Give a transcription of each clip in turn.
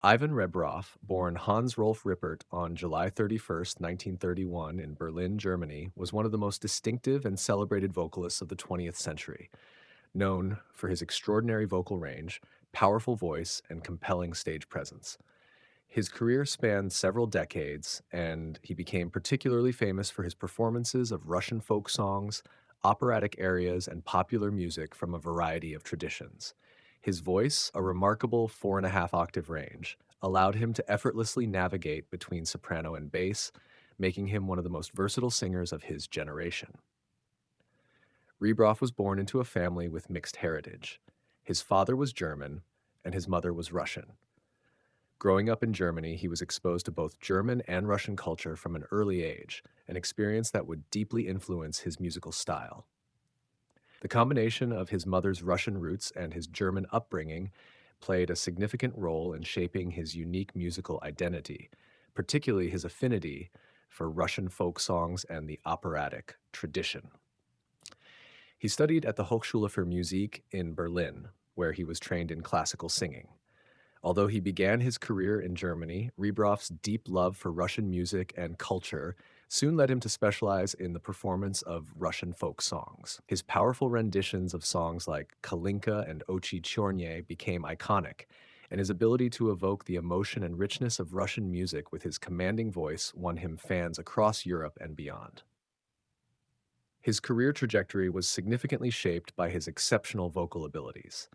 Ivan Rebrov, born Hans Rolf Rippert on July 31st, 1931, in Berlin, Germany, was one of the most distinctive and celebrated vocalists of the 20th century, known for his extraordinary vocal range, powerful voice, and compelling stage presence. His career spanned several decades, and he became particularly famous for his performances of Russian folk songs, operatic arias, and popular music from a variety of traditions. His voice, a remarkable 4.5 octave range, allowed him to effortlessly navigate between soprano and bass, making him one of the most versatile singers of his generation. Rebroff was born into a family with mixed heritage. His father was German, and his mother was Russian. Growing up in Germany, he was exposed to both German and Russian culture from an early age, an experience that would deeply influence his musical style. The combination of his mother's Russian roots and his German upbringing played a significant role in shaping his unique musical identity, particularly his affinity for Russian folk songs and the operatic tradition. He studied at the Hochschule für Musik in Berlin, where he was trained in classical singing. Although he began his career in Germany, Rebroff's deep love for Russian music and culture soon led him to specialize in the performance of Russian folk songs. His powerful renditions of songs like Kalinka and Ochi Chorny became iconic, and his ability to evoke the emotion and richness of Russian music with his commanding voice won him fans across Europe and beyond. His career trajectory was significantly shaped by his exceptional vocal abilities.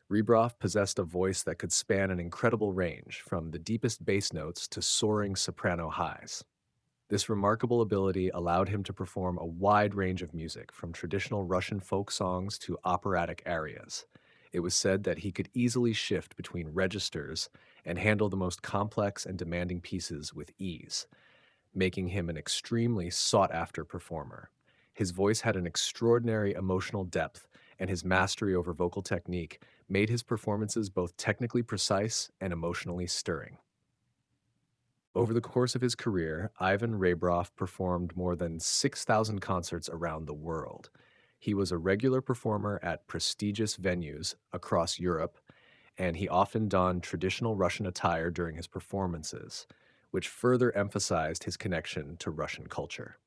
Rebroff possessed a voice that could span an incredible range, from the deepest bass notes to soaring soprano highs. This remarkable ability allowed him to perform a wide range of music, from traditional Russian folk songs to operatic arias. It was said that he could easily shift between registers and handle the most complex and demanding pieces with ease, making him an extremely sought-after performer. His voice had an extraordinary emotional depth, and his mastery over vocal technique made his performances both technically precise and emotionally stirring. Over the course of his career, Ivan Rebroff performed more than 6,000 concerts around the world. He was a regular performer at prestigious venues across Europe, and he often donned traditional Russian attire during his performances, which further emphasized his connection to Russian culture.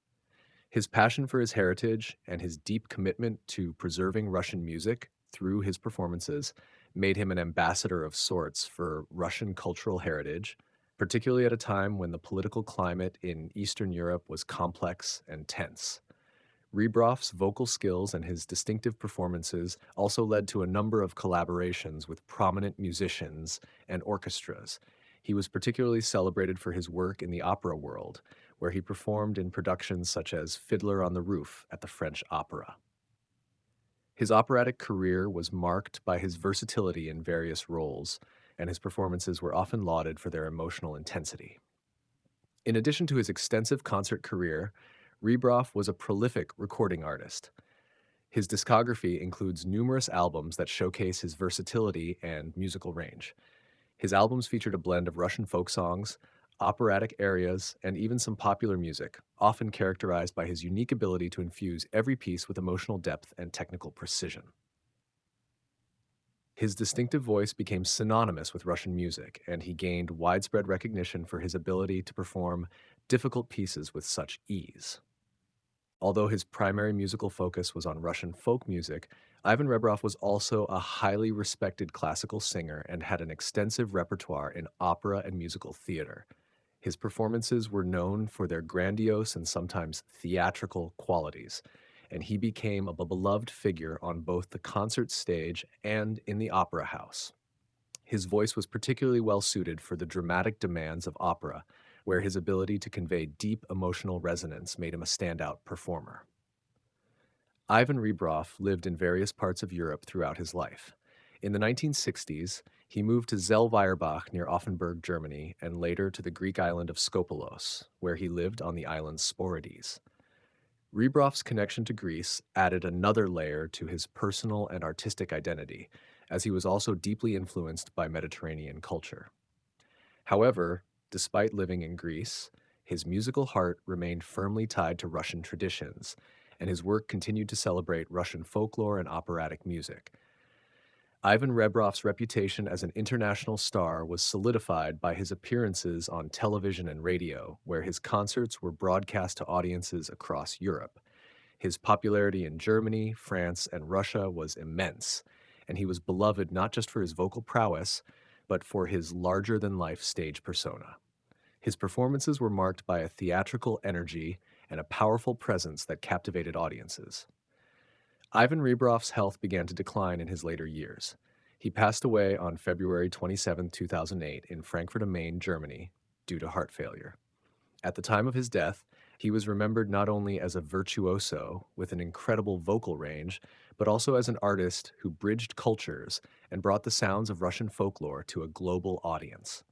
His passion for his heritage and his deep commitment to preserving Russian music through his performances made him an ambassador of sorts for Russian cultural heritage, particularly at a time when the political climate in Eastern Europe was complex and tense. Rebroff's vocal skills and his distinctive performances also led to a number of collaborations with prominent musicians and orchestras. He was particularly celebrated for his work in the opera world, where he performed in productions such as Fiddler on the Roof at the French Opera. His operatic career was marked by his versatility in various roles, and his performances were often lauded for their emotional intensity. In addition to his extensive concert career, Rebroff was a prolific recording artist. His discography includes numerous albums that showcase his versatility and musical range. His albums featured a blend of Russian folk songs, operatic arias, and even some popular music, often characterized by his unique ability to infuse every piece with emotional depth and technical precision. His distinctive voice became synonymous with Russian music, and he gained widespread recognition for his ability to perform difficult pieces with such ease. Although his primary musical focus was on Russian folk music, Ivan Rebroff was also a highly respected classical singer and had an extensive repertoire in opera and musical theater. His performances were known for their grandiose and sometimes theatrical qualities, and he became a beloved figure on both the concert stage and in the opera house. His voice was particularly well suited for the dramatic demands of opera, where his ability to convey deep emotional resonance made him a standout performer. Ivan Rebroff lived in various parts of Europe throughout his life. In the 1960s, he moved to Zellweyerbach near Offenburg, Germany, and later to the Greek island of Skopelos, where he lived on the island Sporades. Rebroff's connection to Greece added another layer to his personal and artistic identity, as he was also deeply influenced by Mediterranean culture. However, despite living in Greece, his musical heart remained firmly tied to Russian traditions, and his work continued to celebrate Russian folklore and operatic music. Ivan Rebroff's reputation as an international star was solidified by his appearances on television and radio, where his concerts were broadcast to audiences across Europe. His popularity in Germany, France, and Russia was immense, and he was beloved not just for his vocal prowess, but for his larger than life stage persona. His performances were marked by a theatrical energy and a powerful presence that captivated audiences. Ivan Rebroff's health began to decline in his later years. He passed away on February 27, 2008, in Frankfurt am Main, Germany, due to heart failure. At the time of his death, he was remembered not only as a virtuoso with an incredible vocal range, but also as an artist who bridged cultures and brought the sounds of Russian folklore to a global audience.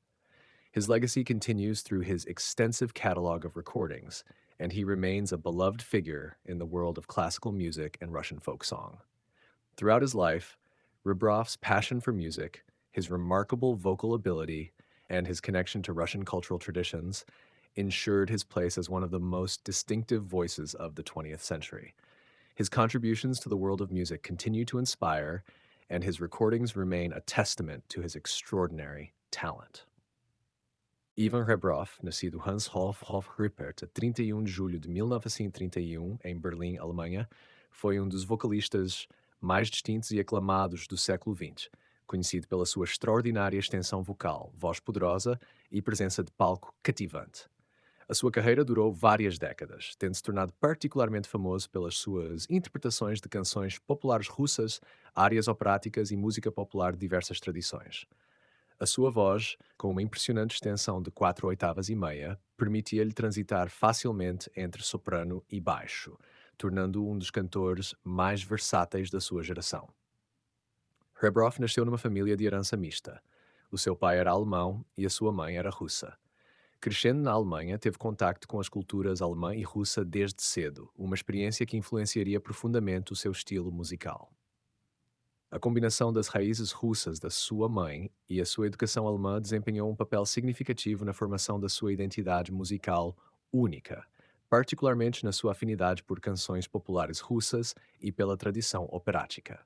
His legacy continues through his extensive catalog of recordings, and he remains a beloved figure in the world of classical music and Russian folk song. Throughout his life, Rebroff's passion for music, his remarkable vocal ability, and his connection to Russian cultural traditions ensured his place as one of the most distinctive voices of the 20th century. His contributions to the world of music continue to inspire, and his recordings remain a testament to his extraordinary talent. Ivan Rebroff, nascido Hans Hoff Rippert a 31 de julho de 1931 em Berlim, Alemanha, foi um dos vocalistas mais distintos e aclamados do século XX, conhecido pela sua extraordinária extensão vocal, voz poderosa e presença de palco cativante. A sua carreira durou várias décadas, tendo se tornado particularmente famoso pelas suas interpretações de canções populares russas, áreas operáticas e música popular de diversas tradições. A sua voz, com uma impressionante extensão de 4 oitavas e meia, permitia-lhe transitar facilmente entre soprano e baixo, tornando-o um dos cantores mais versáteis da sua geração. Rebroff nasceu numa família de herança mista. O seu pai era alemão e a sua mãe era russa. Crescendo na Alemanha, teve contacto com as culturas alemã e russa desde cedo, uma experiência que influenciaria profundamente o seu estilo musical. A combinação das raízes russas da sua mãe e a sua educação alemã desempenhou um papel significativo na formação da sua identidade musical única, particularmente na sua afinidade por canções populares russas e pela tradição operática.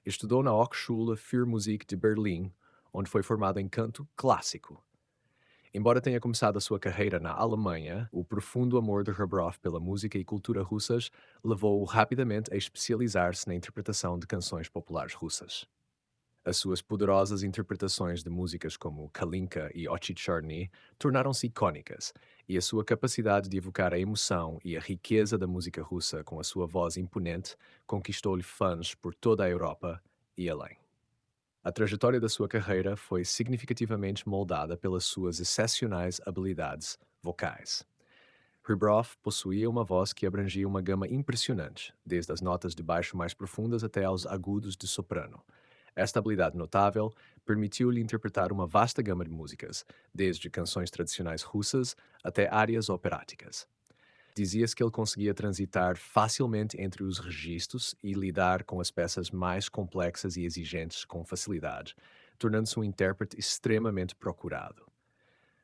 Estudou na Hochschule für Musik de Berlim, onde foi formado em canto clássico. Embora tenha começado a sua carreira na Alemanha, o profundo amor de Rebroff pela música e cultura russas levou-o rapidamente a especializar-se na interpretação de canções populares russas. As suas poderosas interpretações de músicas como Kalinka e Ochi Chorny tornaram-se icônicas, e a sua capacidade de evocar a emoção e a riqueza da música russa com a sua voz imponente conquistou-lhe fãs por toda a Europa e além. A trajetória da sua carreira foi significativamente moldada pelas suas excepcionais habilidades vocais. Rebroff possuía uma voz que abrangia uma gama impressionante, desde as notas de baixo mais profundas até aos agudos de soprano. Esta habilidade notável permitiu-lhe interpretar uma vasta gama de músicas, desde canções tradicionais russas até áreas operáticas. Dizia-se que ele conseguia transitar facilmente entre os registros e lidar com as peças mais complexas e exigentes com facilidade, tornando-se um intérprete extremamente procurado.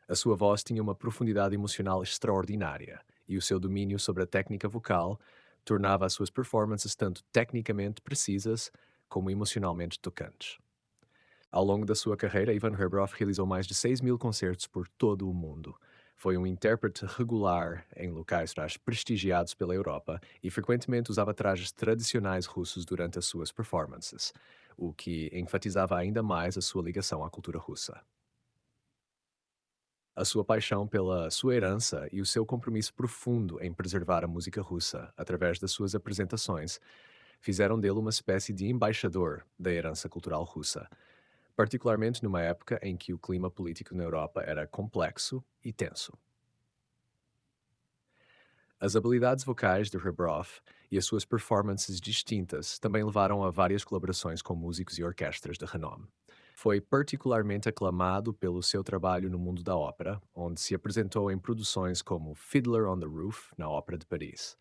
A sua voz tinha uma profundidade emocional extraordinária e o seu domínio sobre a técnica vocal tornava as suas performances tanto tecnicamente precisas como emocionalmente tocantes. Ao longo da sua carreira, Ivan Rebroff realizou mais de 6.000 concertos por todo o mundo. Foi um intérprete regular em locais prestigiados pela Europa e frequentemente usava trajes tradicionais russos durante as suas performances, o que enfatizava ainda mais a sua ligação à cultura russa. A sua paixão pela sua herança e o seu compromisso profundo em preservar a música russa através das suas apresentações fizeram dele uma espécie de embaixador da herança cultural russa, particularmente numa época em que o clima político na Europa era complexo e tenso. As habilidades vocais de Rebroff e as suas performances distintas também levaram a várias colaborações com músicos e orquestras de renome. Foi particularmente aclamado pelo seu trabalho no mundo da ópera, onde se apresentou em produções como Fiddler on the Roof, na Ópera de Paris.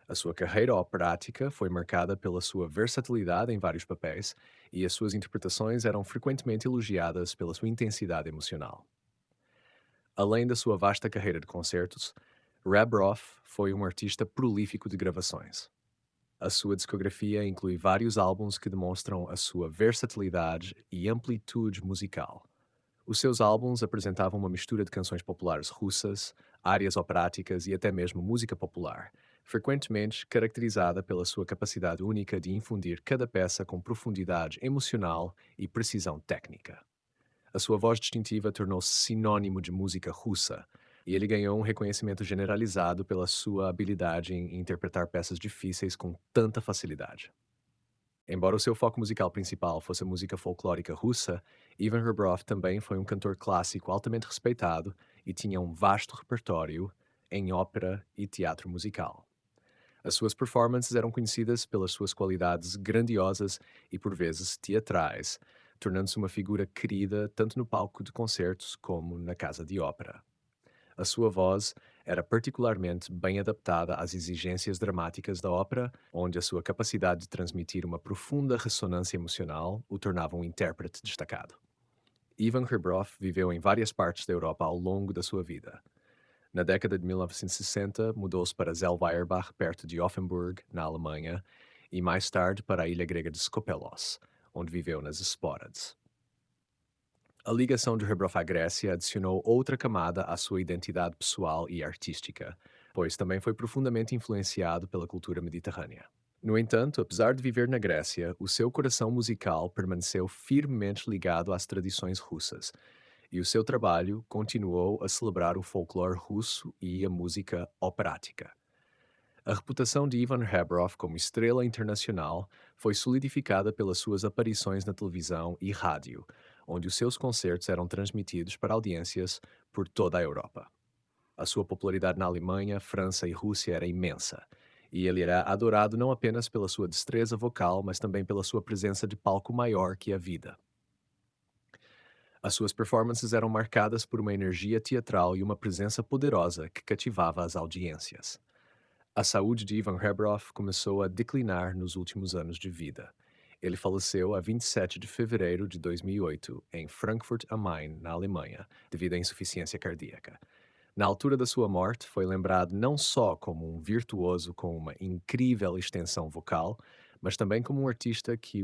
A sua carreira operática foi marcada pela sua versatilidade em vários papéis e as suas interpretações eram frequentemente elogiadas pela sua intensidade emocional. Além da sua vasta carreira de concertos, Rebroff foi um artista prolífico de gravações. A sua discografia inclui vários álbuns que demonstram a sua versatilidade e amplitude musical. Os seus álbuns apresentavam uma mistura de canções populares russas, áreas operáticas e até mesmo música popular, frequentemente caracterizada pela sua capacidade única de infundir cada peça com profundidade emocional e precisão técnica. A sua voz distintiva tornou-se sinônimo de música russa, e ele ganhou um reconhecimento generalizado pela sua habilidade em interpretar peças difíceis com tanta facilidade. Embora o seu foco musical principal fosse a música folclórica russa, Ivan Rebrov também foi um cantor clássico altamente respeitado e tinha um vasto repertório em ópera e teatro musical. As suas performances eram conhecidas pelas suas qualidades grandiosas e, por vezes, teatrais, tornando-se uma figura querida tanto no palco de concertos como na casa de ópera. A sua voz era particularmente bem adaptada às exigências dramáticas da ópera, onde a sua capacidade de transmitir uma profunda ressonância emocional o tornava um intérprete destacado. Ivan Hrabov viveu em várias partes da Europa ao longo da sua vida. Na década de 1960, mudou-se para Zellweyerbach, perto de Offenburg, na Alemanha, e mais tarde para a ilha grega de Skopelos, onde viveu nas Hespórides. A ligação de Rebroff à Grécia adicionou outra camada à sua identidade pessoal e artística, pois também foi profundamente influenciado pela cultura mediterrânea. No entanto, apesar de viver na Grécia, o seu coração musical permaneceu firmemente ligado às tradições russas, e o seu trabalho continuou a celebrar o folclore russo e a música operática. A reputação de Ivan Hrabov como estrela internacional foi solidificada pelas suas aparições na televisão e rádio, onde os seus concertos eram transmitidos para audiências por toda a Europa. A sua popularidade na Alemanha, França e Rússia era imensa, e ele era adorado não apenas pela sua destreza vocal, mas também pela sua presença de palco maior que a vida. As suas performances eram marcadas por uma energia teatral e uma presença poderosa que cativava as audiências. A saúde de Ivan Hrabov começou a declinar nos últimos anos de vida. Ele faleceu a 27 de fevereiro de 2008, em Frankfurt am Main, na Alemanha, devido à insuficiência cardíaca. Na altura da sua morte, foi lembrado não só como um virtuoso com uma incrível extensão vocal, mas também como um artista que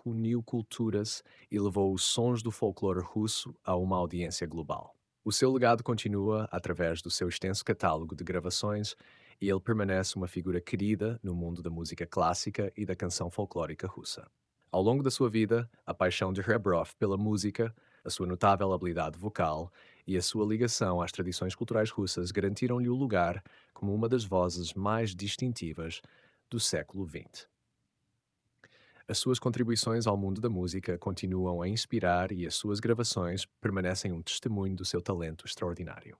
uniu culturas e levou os sons do folclore russo a uma audiência global. O seu legado continua através do seu extenso catálogo de gravações e ele permanece uma figura querida no mundo da música clássica e da canção folclórica russa. Ao longo da sua vida, a paixão de Rebrov pela música, a sua notável habilidade vocal e a sua ligação às tradições culturais russas garantiram-lhe o lugar como uma das vozes mais distintivas do século XX. As suas contribuições ao mundo da música continuam a inspirar e as suas gravações permanecem um testemunho do seu talento extraordinário.